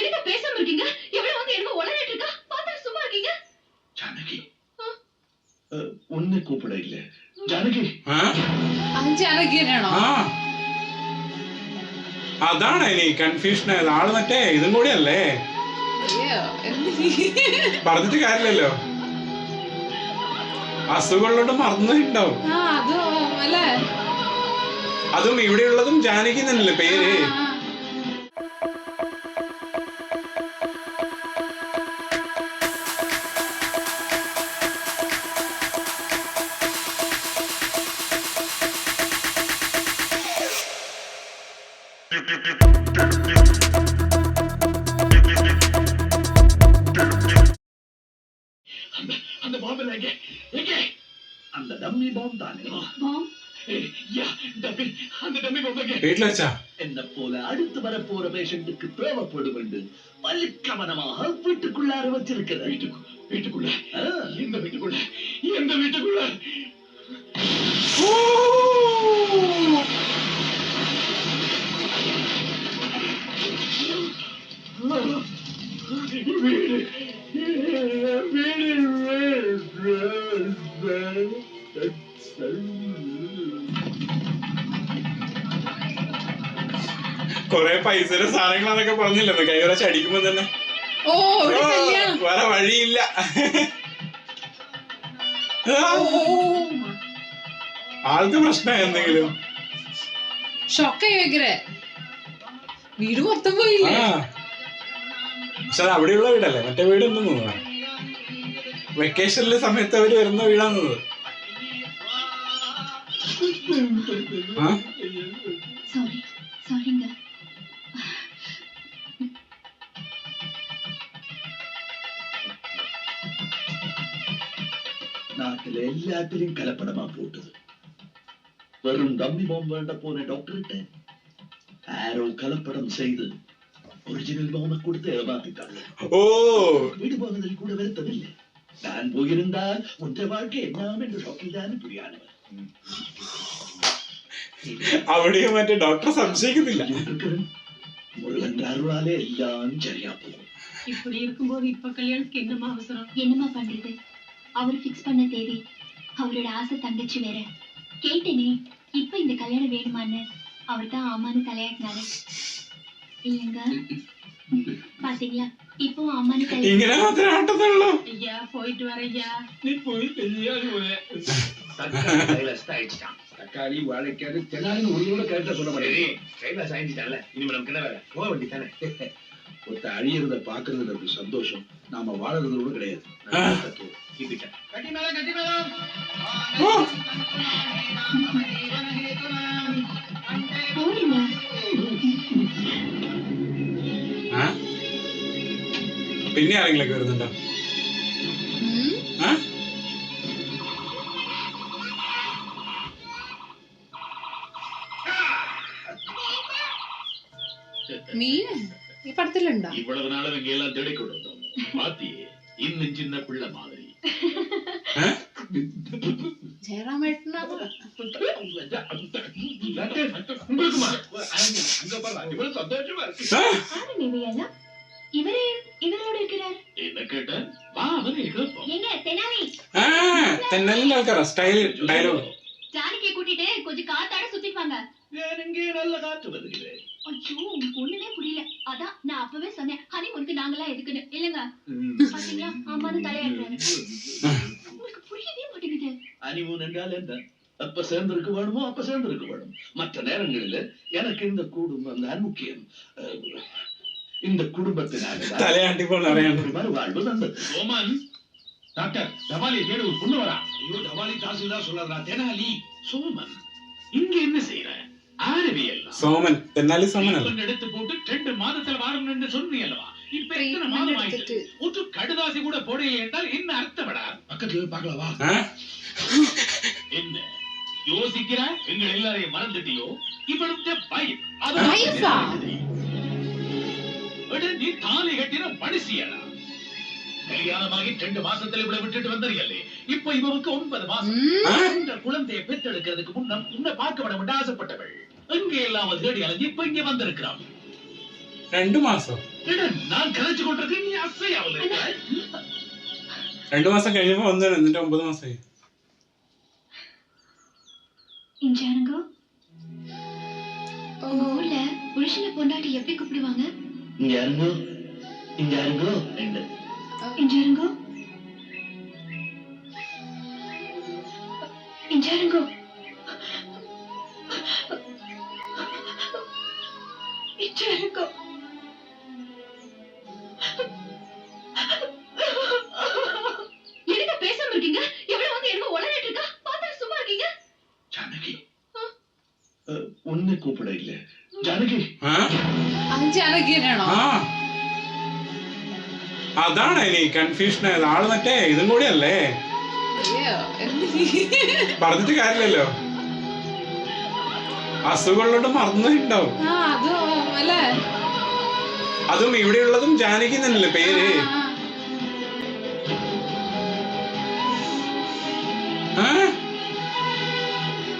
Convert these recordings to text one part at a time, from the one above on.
என்ன பேசாம இருக்கீங்க? எவ்வளவு வந்து என்ன உளறிட்டு இருக்கா? பாத்து சும்மா இருக்கீங்க? ஜானகி ஒண்ணு கூப்பிட இல்ல. ஜானகி ജാനകി അതാണ് ഇനി കൺഫ്യൂഷൻ ആയത്. ആള് മറ്റേ ഇതും കൂടി അല്ലേ, പറഞ്ഞിട്ട് കാര്യമില്ലല്ലോ. അസുഖമുള്ളോണ്ട് മറന്നിട്ടുണ്ടാവും. അതും ഇവിടെയുള്ളതും ജാനകി എന്നല്ലേ പേര്. அந்த பாம்பு எங்க எங்க? அந்த டம்மி பாம்பு தானே. பாம் யா டம்மி, அந்த டம்மி பாம்பு எங்க? வீட்ல வச்சா என்ன போல அடுத்து வர போற பேஷண்ட்டுக்கு தேவைப்படும் என்று பலிக்கவனமாக வீட்டுக்குள்ளார வச்சிருக்கிற. வீட்டுக்குள்ள எந்த வீட்டுக்குள்ள? எந்த வீட்டுக்குள்ள? வீடு കൊറേ പൈസയുടെ സാധനങ്ങളാന്നൊക്കെ പറഞ്ഞില്ലേ കൈവരെ ചടിക്കുമ്പോ തന്നെ. വേറെ വഴിയില്ല. ആൾക്ക് പ്രശ്നം എന്തെങ്കിലും വീട് മൊത്തം പോയില്ലേ? പക്ഷെ അത് അവിടെയുള്ള വീടല്ലേ, മറ്റേ വീടൊന്നും തോന്നുന്നു. വെക്കേഷനിലെ സമയത്ത് അവര് വരുന്ന വീടാന്നത്. നാട്ടിലെ എല്ലാത്തിലും കലപ്പടമാ പോട്ടത്. വെറും ഡമ്മി ബോംബ് വേണ്ട പോലെ ഡോക്ടറിട്ട് ആരോ കലപ്പടം ചെയ്ത് ഒറിജിനൽ ബോംബ് കൊടുത്ത് ഏമാത്തിട്ടാണ്. വീട് പോകുന്നതിൽ കൂടെ വരുത്തതില്ലേ. நான் போயிருந்தால் உன்ற வாழ்க்கை எல்லாம் என்று ஷாக்கில் தான் புரியானவர். അവിടെയും മറ്റേ ഡോക്ടർ സംശയിക്കുന്നില്ല. முருகன் அருளாலே எல்லாம் சரியா போகும். இப்படி இருக்கும்போது இப்ப கல்யாணத்துக்கு என்னமா அவசரம்? என்னமா பண்றது? அவர் ஃபிக்ஸ் பண்ண தேதி, அவரோட ஆசை தங்கச்சி வேற. கேட்டேனே இப்ப இந்த கல்யாணம் வேணுமான்னு. அவர் தான் ஆமான்னு தலையாட்டினாரு. இல்லங்க பாத்தீங்களா, இப்போ அம்மானு ഇങ്ങനെ മാത്രമേ ആട്ടത്തുള്ളൂ. ஐயா போயிட்டு வரையா. நீ போய் தெரியாது தக்காளி வாழைக்காரு தெனாலின்னு ஒரு கூட கேட்ட சொல்ல மாட்டேன். கைலாஸ் ஆயிடுச்சான்ல, இனிமே நமக்கு என்ன வேலை? போக வேண்டி தானே. ஒருத்த அழியறத பாக்குறது நமக்கு சந்தோஷம், நாம வாழறது கூட கிடையாது. கட்டி மேல கட்டி மேல പിന്നെ ആരെങ്കിലൊക്കെ വരുന്നുണ്ടോ? ഈ പടത്തിലുണ്ടോ? ഇவ்வளவு நாளும் இங்க எல்லாம் தேடி கொடுத்தோம். பாத்தியே இன்னும் சின்ன பிள்ளை மாதிரி. ജയറാമേട്ടനാ அங்க பாரு, இவ்வளவு சந்தோஷமா இருக்கு. இவரோட இருக்கிறார். என்ன கேட்ட? வா அவரே கேட்போம். எங்க தெனாலி? தென்னாலில ஆல்கார ஸ்டைல் டயலாக். ஜானகி கூட்டிட்டு கொஞ்சம் காத்தாட சுத்திட்டு வாங்க. வேறங்க நல்ல காத்து வருது. ஐயோ உங்களுக்கு ஒண்ணுமே புரியல. அதான் நான் அப்பவே சொன்னேன் ஹனிமூனுக்கு நாங்கலாம் எதுக்குன்னு. இல்லங்க பாத்தீங்களா, அம்மான்னு தலையாடுறாரு. உங்களுக்கு புரியவே மாட்டேங்குது. ஹனிமூன் என்றால் என்ன? அப்ப சேர்ந்திருக்க வேணுமோ அப்ப சேர்ந்திருக்க வேணும். மற்ற நேரங்களில் எனக்கு இந்த குடும்பம் தான் முக்கியம். இந்த குடும்பத்தினால தலையாட்டி போல வாழ்வு நல்லது. ஓமன் டாக்டர், தபாலி தேடி ஒரு பொண்ணு வரா. ஐயோ தபாலி தாசில்தார் சொல்லாதா. தெனாலி சோமன் இங்க என்ன செய்யற? சோமன் தென்னாலி சோமன் அல்ல. எடுத்து போட்டு 2 மாதத்துல வாரம் என்று சொன்னீங்களா? இப்ப எத்தனை மாதம் ஆயிடுச்சு? ஒரு கடுதாசி கூட போடல என்றால் என்ன அர்த்தம்டா? பக்கத்துல பார்க்கலவா? என்ன யோசிக்கிற? எங்க எல்லாரையும் மறந்துட்டியோ? இவனுக்கு பயம். அது நீ தாலி கட்டின மனுஷியடா. கல்யாணமாகி 2 மாசத்துல இவளை விட்டுட்டு வந்தறியல்லே. இப்ப இவருக்கு 9 மாசம். இந்த குழந்தையை பெற்றெடுக்கிறதுக்கு முன்னம் உன்னை பார்க்க விட ஆசைப்பட்டவள். எங்கே எல்லாம் தேடி அலைஞ்சு இப்ப இங்க வந்திருக்கிறான். 2 മാസം நான் கலைச்சு கொண்டிருக்கேன், நீ அசையாவல. 2 മാസം കഴിയുമ്പോ വന്നാണ്, എന്നിട്ട് 9 മാസമായി. இஞ்சாருங்கோ உங்க ஊர்ல புருஷனை பொண்டாட்டி எப்படி கூப்பிடுவாங்க? இஞ்சாருங்கோ இஞ்சாருங்கோ இஞ்சாருங்கோ இஞ்சாருங்கோ இஞ்சாருங்கோ எதுக்கு பேசாம இருக்கீங்க? எவ்வளவு வந்து என்ன உளறிட்டு இருக்கா? பார்த்தா சும்மா இருக்கீங்க? ஜானகி ഒന്നെ കൂപ്പിട ഇല്ല. ജാനകി അത് ജാനകിയാണോ? അതാണ് ഇനി കൺഫ്യൂഷൻ ആയത്. ആള് മറ്റേ ഇതും കൂടി അല്ലേ, പറഞ്ഞിട്ട് കാര്യമില്ലല്ലോ. അസുഖമുള്ളോണ്ട് മറന്നിട്ടുണ്ടാവും. അതും ഇവിടെയുള്ളതും ജാനകി എന്നല്ലേ പേര്.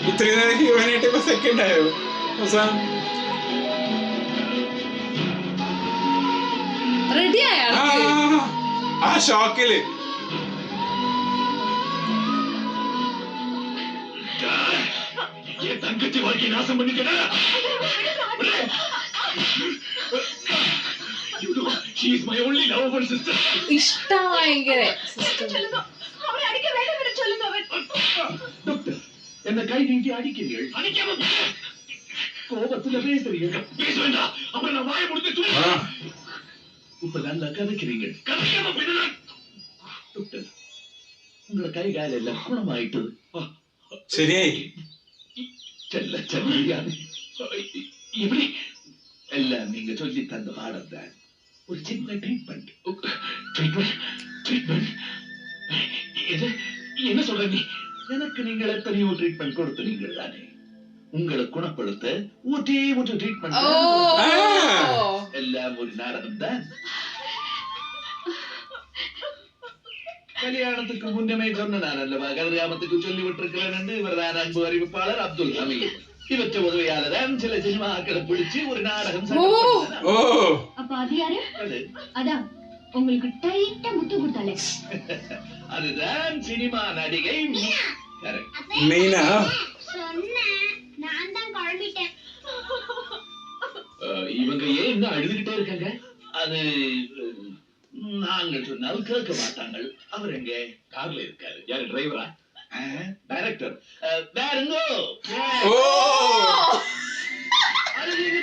ഇത്രയും നേരം ഹ്യൂമനായിട്ട് ഇപ്പൊ സെക്കൻഡ് ആയോ? റെഡി ആ ഷോക്കില് തങ്കച്ചി വാക്കി നാശം പണിക്കട. She is my only lovable sister. ഇഷ്ടം ഭയങ്കര സിസ്റ്റർ. என்ன கை நீட்டி அடிக்கிறீர்கள். அடிக்காம கோபத்துல பேசுறீங்க. பேச வேண்டாம். அப்புறம் நான் வாயை முடித்து இப்ப நல்லா கதைக்கிறீங்க. கதைக்காம பின்ன டாக்டர் உங்க கை கால் எல்லாம் குணமாயிட்டு ശരിയായി. செல்ல செல்லியானே எப்படி எல்லாம் நீங்க சொல்லி தந்த பாடம் தான். ஒரு சின்ன ட்ரீட்மெண்ட். ட்ரீட்மெண்ட் என்ன சொல்ற நீ? எனக்கு நீங்கள் எத்தனையோ ட்ரீட்மெண்ட் கொடுத்து நீங்கள் தானே. உங்களை குணப்படுத்த ஊட்டி ட்ரீட்மெண்ட் எல்லாம் ஒரு நாடகம் தான். கல்யாணத்துக்கு முன்னமே சொன்ன நான் அல்லவா கதிராமத்துக்கு சொல்லி விட்டிருக்கிறேன் என்று. இவர்தான் அன்பு அறிவிப்பாளர் அப்துல் ஹமீத். இவற்றை உதவியாளர் சில சினிமாக்களை பிடிச்சு ஒரு நாடகம். அப்ப அது யாரு? அதான் உங்களுக்கு டைட்டா முத்து கொடுத்தாலே. அதுதான் சினிமா நடிகை மீனா. நான் தான் குழம்பிட்டேன். இவங்க ஏன் இன்னும் அழுதுகிட்டே இருக்காங்க? அது நாங்கள் சொன்னால் கேட்க மாட்டாங்க. அவர் எங்க? கார்ல இருக்காரு. யாரு? டிரைவரா? டைரக்டர். வேறங்கோ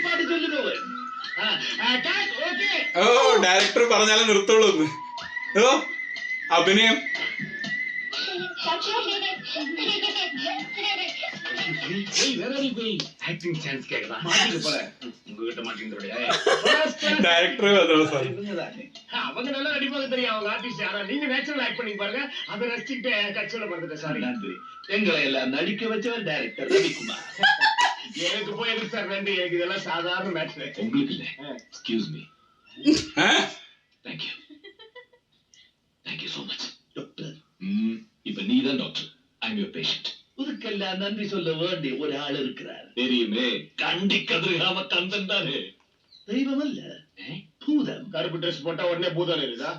பாட்டு சொல்லுங்க. ഡയറക്ടർ പറഞ്ഞാലും നിർത്തുള്ളൂ. അഭിനയം ഡയറക്ടർ அவங்க நல்லா நடிப்பாங்க தெரியும். அவங்க ஆர்டிஸ்ட். ஆனா நீங்க நேச்சுரல் ஆக்ட் பண்ணி பாருங்க. அதை ரசிச்சுட்டு கட்சியில பார்த்துட்டேன். சாரி. நன்றி. எங்களை எல்லாம் நடிக்க வச்சவர் டைரக்டர் ரவிக்குமார். எனக்கு போய் எதுக்கு சார் நன்றி? எனக்கு இதெல்லாம் சாதாரண மேட்ரு. உங்களுக்கு இல்ல. Excuse me. Thank you thank you so much doctor. இப்ப நீ தான் doctor. I am your patient. இதுக்கெல்லாம் நன்றி சொல்ல வேண்டிய ஒரு ஆள் இருக்கிறார். தெரியுமே, கண்டி கதிராம கந்தன் தானே. தெய்வம் அல்ல, பூதம். கருப்பு ட்ரெஸ் போட்டா உடனே பூதம் இருக்குதா?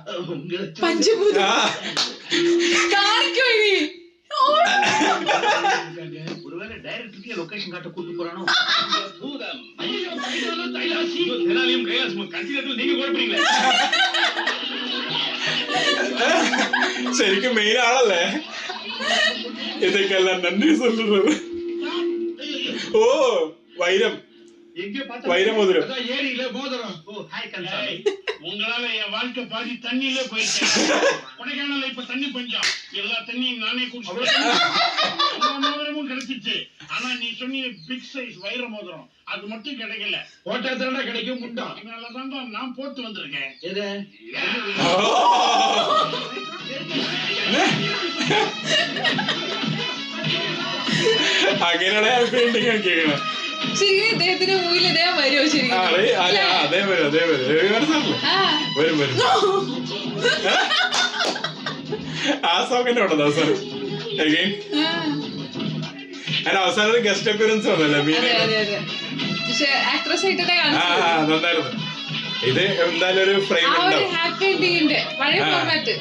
ஒருவேளை டைரக்டருக்கு லொகேஷன் காட்ட கூட்டு போறானோ? பூதம். நீங்க குழப்பீங்களா? ശരിക്കും മെയിൻ ആളല്ലേ ഇതൊക്കെല്ലാം നന്ദി சொல்லுறது. ഓ வைரம் வைரமோதிரம். ஏரியில மோதிரம். ஓ ஹாய் கன்சாமி. உங்களால என் வாழ்க்கை பாதி தண்ணியில போயிடுச்சு. கொடைக்கானல்ல இப்ப தண்ணி பஞ்சம். எல்லா தண்ணியும் நானே குடிச்சிட்டேன். மோதிரமும் கிடைச்சிச்சு. ஆனா நீ சொன்னிய பிக் சைஸ் வைர மோதிரம் அது மட்டும் கிடைக்கல. போட்டா தானே கிடைக்கும் முண்டா. அதனாலதான் நான் போட்டு வந்திருக்கேன். எது? അങ്ങനെയാണ് പെയിന്റിങ് കേൾക്കണം. ശരിക്കും ഇദ്ദേഹത്തിന്റെ മൂവിൽ ഇദ്ദേഹം വരുമോ? ശരിക്കും അതേ വരും വരും വരും. ആ സോങ് തന്നെ ഉണ്ടോ അവസാനം അഗൈൻ അതിന് അവസാനം ഒരു ഗസ്റ്റ് അപ്പിയറൻസ് വന്നല്ലേ മീന. പക്ഷെ ആക്ട്രസ് ആയിട്ട് നന്നായിരുന്നു. ഇത് എന്തായാലും ഒരു ഫ്രെയിം ഉണ്ടാവും. ഹാപ്പി എൻഡിങ്ങിന്റെ പഴയ ഫോർമാറ്റ്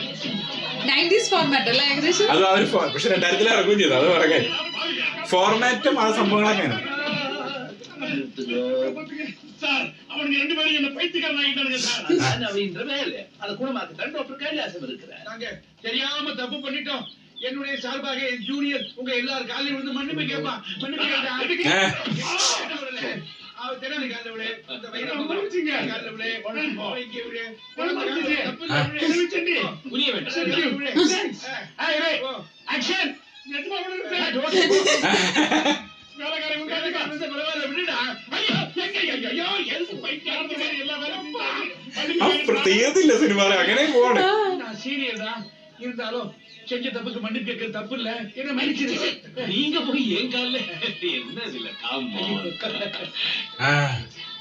90s ഫോർമാറ്റ് അല്ലേ ഏകദേശം. അത് ആ ഒരു പക്ഷെ 2000 ഇറങ്ങുകയും ചെയ്തു. അത് പറയാൻ ഫോർമാറ്റും ആ സംഭവങ്ങളൊക്കെയാണ്. அவனுக்கு 2 பேரும் என்ன பைத்தியக்காரனாயிட்டானுங்க சார். நான் அவன்ற வேலை அத குணமாக்க தான் டாக்டர் கைலாசம் இருக்கிறார். நாங்க தெரியாம தப்பு பண்ணிட்டோம். என்னுடைய சார்பாக என் ஜூனியர் உங்க எல்லாரும் காலையில விழுந்து மன்னிப்பு கேட்பா. மன்னிப்பு கேட்டா அதுக்கு அவ தெரியல காலையில விடு. அந்த வயிறு மன்னிச்சுங்க காலையில விடு. வைக்க விடு. தப்பு செஞ்சி புரிய வேண்டாம். ஏய் ஏய் ஆக்ஷன். நிஜமா விடு. തീർന്നില്ല സിനിമ അങ്ങനെ പോവാണ്. இருந்தாலும் செஞ்ச தப்புக்கு மன்னிப்பு கேட்க தப்பு இல்ல. என்ன மன்னிச்சிருச்சு. நீங்க போய் ஏன் கால்ல என்ன இல்ல.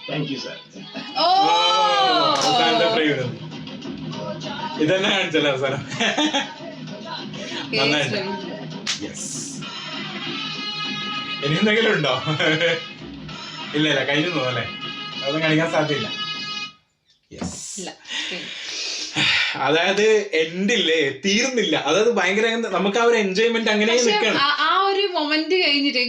Thank you sir. ഇതന്നെ കാണിച്ചല്ലോ അവസാനം. നന്നായിട്ട്. ഇനി എന്തെങ്കിലും ഉണ്ടോ? ഇല്ല ഇല്ല കഴിഞ്ഞു തോന്നല്ലേ. അതൊന്നും കാണിക്കാൻ സാധ്യമില്ല. അതായത് എൻഡില്ലേ തീർന്നില്ല. അതായത് ഭയങ്കര നമുക്ക് ആ ഒരു എൻജോയ്മെന്റ് അങ്ങനെ നിൽക്കണം. ആ ഒരു മൊമെന്റ് കഴിഞ്ഞിട്ട്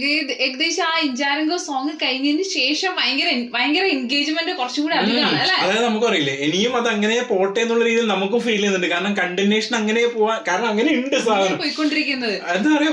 ഏകദേശം ആ ഇഞ്ചാരംഗോ സോങ് കഴിഞ്ഞതിന് ശേഷം ഭയങ്കര എൻഗേജ്മെന്റ് കുറച്ചുകൂടി അധികമാണ് അല്ലെ. അതായത് നമുക്കറിയില്ലേ ഇനിയും അത് അങ്ങനെ പോട്ടെ എന്നുള്ള രീതിയിൽ നമുക്കും ഫീൽ ചെയ്യുന്നുണ്ട്. കാരണം കണ്ടിന്യൂഷൻ അങ്ങനെ പോവാൻ കാരണം അങ്ങനെ ഉണ്ട് സാധനം പോയിക്കൊണ്ടിരിക്കുന്നത്. എന്താ പറയാ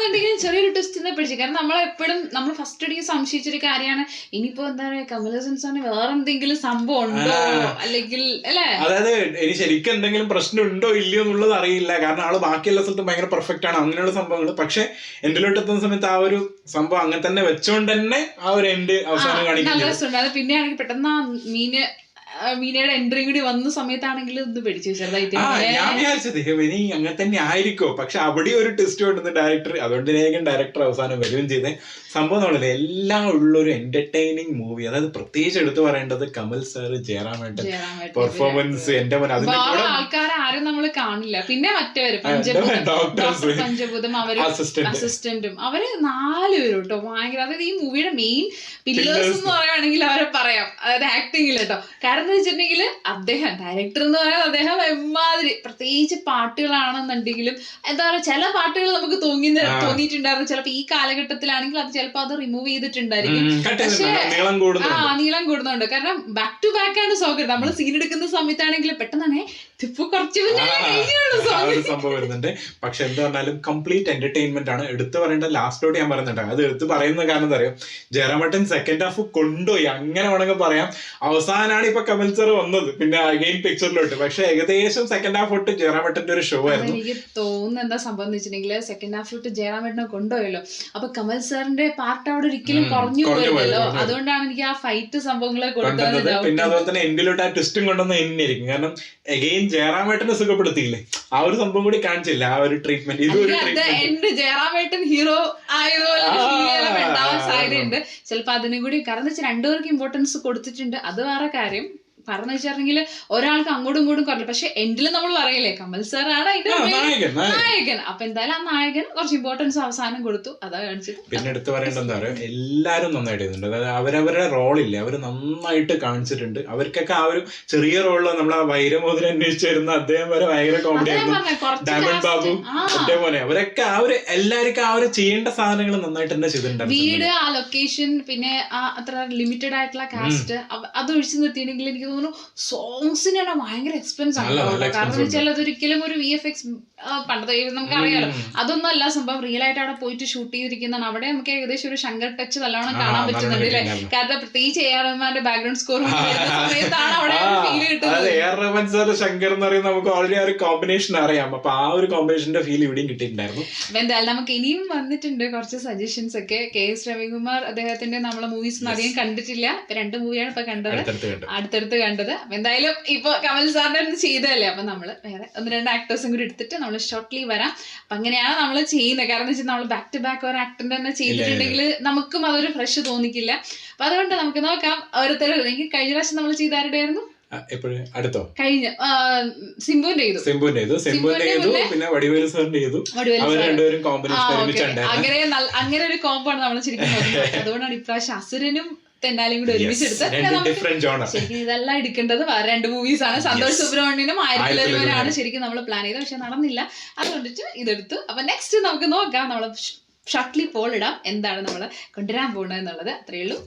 എന്തെങ്കിലും ചെറിയൊരു ട്വിസ്റ്റ് പിടിച്ചു. കാരണം നമ്മളെപ്പോഴും നമ്മൾ ഫസ്റ്റ് അടിക്ക് സംശയിച്ചൊരു കാര്യമാണ് ഇനിയിപ്പോ എന്താ പറയാ കമലഹാസന് വേറെ എന്തെങ്കിലും സംഭവം ഉണ്ടോ അല്ലെങ്കിൽ അല്ലെ. അതായത് ഇനി ശരിക്കും എന്തെങ്കിലും പ്രശ്നം ഉണ്ടോ ഇല്ലയോ എന്നുള്ളത് അറിയില്ല. കാരണം ആള് ബാക്കിയെല്ലാ സ്ഥലത്തും ഭയങ്കര പെർഫെക്റ്റ് ആണ് അങ്ങനെയുള്ള സംഭവങ്ങൾ. പക്ഷെ എൻഡിലോട്ട് എത്തുന്ന സമയത്ത് ആ ഒരു സംഭവം അങ്ങനെ തന്നെ വെച്ചോണ്ട് തന്നെ ആ ഒരു എൻഡ് അവസാനം കാണിക്കുന്നത്. പിന്നെ ആണെങ്കിൽ പെട്ടെന്ന് മീനയുടെ എൻട്രി കൂടി വന്ന സമയത്താണെങ്കിൽ ഇത് പിടിച്ചു ചെറുതായിട്ട്. ഞാൻ വിചാരിച്ചത് ഇനി അങ്ങനെ തന്നെ ആയിരിക്കോ. പക്ഷെ അവിടെ ഒരു ടെസ്റ്റ് കൊണ്ടുവന്ന് ഡയറക്ടർ അതുകൊണ്ട് ഡയറക്ടർ അവസാനം വരികയും ചെയ്തേ. സംഭവം നമ്മളല്ലേ എല്ലാം ഉള്ളൊരു എന്റർടൈനിങ് മൂവി. അതായത് പ്രത്യേകിച്ച് എടുത്തു പറയേണ്ടത് കമൽ സാർ, ജയറാമേട്ടൻ പെർഫോമൻസ്. എന്റെ ആൾക്കാരെ ആരും നമ്മൾ കാണില്ല. പിന്നെ മറ്റവര് പഞ്ചഭൂതം അവര് അസിസ്റ്റന്റും അവര് 4 പേരും കേട്ടോ ഭയങ്കര. അതായത് ഈ മൂവിയുടെ മെയിൻ പില്ലേഴ്സ് എന്ന് പറയുകയാണെങ്കിൽ അവരെ പറയാം. അതായത് ആക്ടിങ്ങിൽ കേട്ടോ. കാരണം എന്ന് വെച്ചിട്ടുണ്ടെങ്കിൽ അദ്ദേഹം ഡയറക്ടർ എന്ന് പറയുന്നത് അദ്ദേഹം എമ്മാതിരി പ്രത്യേകിച്ച് പാട്ടുകളാണെന്നുണ്ടെങ്കിലും എന്താ പറയുക ചില പാട്ടുകൾ നമുക്ക് തോന്നിയിട്ടുണ്ടായിരുന്നു ചിലപ്പോ ഈ കാലഘട്ടത്തിലാണെങ്കിൽ അത് ചിലപ്പോ അത് റിമൂവ് ചെയ്തിട്ടുണ്ടായിരിക്കും. പക്ഷേ നീളം കൂടുന്നുണ്ട്. കാരണം ബാക്ക് ടു ബാക്ക് ആണ് സോങ്. നമ്മൾ സീൻ എടുക്കുന്ന സമയത്താണെങ്കിൽ പെട്ടെന്നാണ് ഇപ്പൊ കുറച്ച് സംഭവം വരുന്നുണ്ട്. പക്ഷെ എന്താ പറഞ്ഞാലും കംപ്ലീറ്റ് എന്റർടൈൻമെന്റ് ആണ്. എടുത്തു പറയേണ്ട ലാസ്റ്റോട്ട് ഞാൻ പറയുന്നുണ്ട്. അത് എടുത്ത് പറയുന്ന കാരണം എന്താ അറിയാം ജയറാമേട്ടൻ സെക്കൻഡ് ഹാഫ് കൊണ്ടുപോയി അങ്ങനെ വേണമെങ്കിൽ പറയാം. അവസാനമാണ് ഇപ്പൊ കമൽ സാർ വന്നത് പിന്നെ അഗൈൻ പിക്ചറിലോട്ട്. പക്ഷെ ഏകദേശം സെക്കൻഡ് ഹാഫ് തൊട്ട് ജയറാമേട്ടന്റെ ഒരു ഷോ ആയിരുന്നു. എനിക്ക് തോന്നുന്നത് എന്താ സംഭവം എന്ന് വെച്ചിട്ടുണ്ടെങ്കിൽ സെക്കൻഡ് ഹാഫ് തൊട്ട് ജയറാമേട്ടനെ കൊണ്ടുപോയല്ലോ. അപ്പൊ കമൽ സാറിന്റെ പാർട്ട് അവിടെ ഒരിക്കലും കുറഞ്ഞു പോയല്ലോ. അതുകൊണ്ടാണ് എനിക്ക് ആ ഫൈറ്റ് സംഭവങ്ങളെ കൊടുത്തത്. പിന്നെ അതുപോലെ തന്നെ എൻഡിലോട്ട് ആ ട്വിസ്റ്റും കൊണ്ടുവന്ന എന്നെയായിരിക്കും. കാരണം അഗൈൻ ജയറാമേട്ടനെ സുഖപ്പെടുത്തിയില്ലേ ആ ഒരു സംഭവം കൂടി കാണിച്ചില്ല. ആ ഒരു ട്രീറ്റ്മെന്റ് ഇതൊരു ജയറാമേട്ടൻ ഹീറോ ആയതുപോലെ സാധ്യതയുണ്ട് ചിലപ്പോ അതിനും കൂടി. കാരണം വെച്ചാൽ രണ്ടുപേർക്ക് ഇമ്പോർട്ടൻസ് കൊടുത്തിട്ടുണ്ട്. അത് വേറെ കാര്യം. പറഞ്ഞു വെച്ചിട്ടുണ്ടെങ്കിൽ ഒരാൾക്ക് അങ്ങോട്ടും ഇങ്ങോട്ടും കുറഞ്ഞു. പക്ഷെ എൻഡിൽ നമ്മൾ പറയില്ലേ കമൽ സാർ ആണ് അതിന്റെ നായകൻ. അപ്പൊ എന്തായാലും ആ നായകൻ കുറച്ച് ഇമ്പോർട്ടൻസ് അവസാനം കൊടുത്തു. അതാ കാണിച്ചത്. പിന്നെ എടുത്തു പറയേണ്ടത് എന്താ പറയുക എല്ലാരും നന്നായിട്ട് ചെയ്യുന്നുണ്ട്. അതായത് അവരവരുടെ റോളില്ലേ അവര് നന്നായിട്ട് കാണിച്ചിട്ടുണ്ട്. അവർക്കൊക്കെ ആ ഒരു ചെറിയ റോളില് നമ്മളെ വൈരമോതിരം അന്വേഷിച്ചു വരുന്ന അദ്ദേഹം വരെ ഭയങ്കര കോമഡി ആയിരുന്നു. ഡയമണ്ട് ബാബു അതേപോലെ അവരൊക്കെ ആ ഒരു എല്ലാവർക്കും ആ ഒരു ചെയ്യേണ്ട സാധനങ്ങൾ നന്നായിട്ട് തന്നെ ചെയ്തിട്ടുണ്ട്. വീട് ആ ലൊക്കേഷൻ പിന്നെ അത്ര ലിമിറ്റഡ് ആയിട്ടുള്ള കാസ്റ്റ് അത് ഒഴിച്ചു നിർത്തിയിട്ടുണ്ടെങ്കിൽ എനിക്ക് സോങ്സിനാണ് ഭയങ്കര എക്സ്പെൻസ് ആണ്. കാരണം വെച്ചാൽ അതൊരിക്കലും ഒരു VFX പണ്ടത്തെ നമുക്കറിയാലോ അതൊന്നും അല്ല സംഭവം. റിയൽ ആയിട്ട് അവിടെ പോയിട്ട് ഷൂട്ട് ചെയ്തിരിക്കുന്നതാണ്. അവിടെ നമുക്ക് ഏകദേശം ഒരു ശങ്കർ ടച്ച് നല്ലോണം കാണാൻ പറ്റുന്നുണ്ട് അല്ലേ. കാരണം പ്രത്യേകിച്ച് AR റഹ്മാന്റെ ബാക്ക്ഗ്രൗണ്ട് സ്കോർ സമയത്താണ് അവിടെ ഫീൽ കിട്ടുന്നത്. AR റഹ്മാൻ സാർ ശങ്കർ എന്ന് പറയുന്നത് നമുക്ക് ഓൾറെഡി ആ ഒരു കോമ്പിനേഷൻ അറിയാം. അപ്പൊ ആ ഒരു കോമ്പിനേഷന്റെ ഫീൽ ഇവിടെയും കിട്ടിയിട്ടുണ്ടായിരുന്നു. അപ്പൊ എന്തായാലും നമുക്ക് ഇനിയും വന്നിട്ടുണ്ട് കുറച്ച് സജഷൻസ് ഒക്കെ. KS രവികുമാർ അദ്ദേഹത്തിന്റെ നമ്മളെ മൂവീസ് ഒന്നും അധികം കണ്ടിട്ടില്ല. 2 മൂവിയാണ് ഇപ്പൊ കണ്ടത്, അടുത്തടുത്ത് കണ്ടത്. അപ്പൊ എന്തായാലും ഇപ്പൊ കമൽ സാറിന്റെ അടുത്ത് ചെയ്തതല്ലേ. അപ്പൊ നമ്മള് വേറെ 1-2 ആക്ടേഴ്സും കൂടി എടുത്തിട്ട് നമ്മൾ ഷോർട്ട്ലി വരാം. അപ്പൊ അങ്ങനെയാണ് നമ്മൾ ചെയ്യുന്നത്. കാരണം വെച്ചാൽ നമ്മൾ ബാക്ക് ടു ബാക്ക് ഒരു ആക്ടറിന്റെ തന്നെ ചെയ്തിട്ടുണ്ടെങ്കിൽ നമുക്കും അതൊരു ഫ്രഷ് തോന്നിക്കില്ല. അപ്പൊ അതുകൊണ്ട് നമുക്ക് നോക്കാം ഓരോരുത്തരും. എനിക്ക് കഴിഞ്ഞ പ്രാവശ്യം നമ്മൾ ചെയ്താരുടെ ആയിരുന്നു എപ്പോഴും അടുത്തോ കഴിഞ്ഞ സിംബുവിന്റെ ചെയ്തു സിംബുവിന്റെ ചെയ്തു പിന്നെ വടിവേലു സാറിന്റെ ചെയ്തു. അവർ രണ്ടുപേരും കോമ്പിനേഷൻ അങ്ങനെ ഒരു കോമ്പോ ആണ് നമ്മൾ ശരിക്കും നോക്കുന്നത്. അതുകൊണ്ടാണ് ഇപ്രാവശ്യം അസുരനും തെന്നാലിയും കൂടി ഒരുമിച്ചെടുത്ത് ശരിക്കും ഇതെല്ലാം എടുക്കേണ്ടത് രണ്ട് മൂവീസ് ആണ്. സന്തോഷ് സുബ്രഹ്മണ്യനും ആയിരത്തിലൊരുവനാണ് ശരിക്കും നമ്മൾ പ്ലാൻ ചെയ്തത്, പക്ഷെ നടന്നില്ല. അതുകൊണ്ടിട്ട് ഇതെടുത്തു. അപ്പൊ നെക്സ്റ്റ് നമുക്ക് നോക്കാം, നമ്മള് ഷർട്ട്ലി പോൾ ഇടാം എന്താണ് നമ്മൾ കൊണ്ടുവരാൻ പോകുന്നത് എന്നുള്ളത്. അത്രയേ ഉള്ളൂ.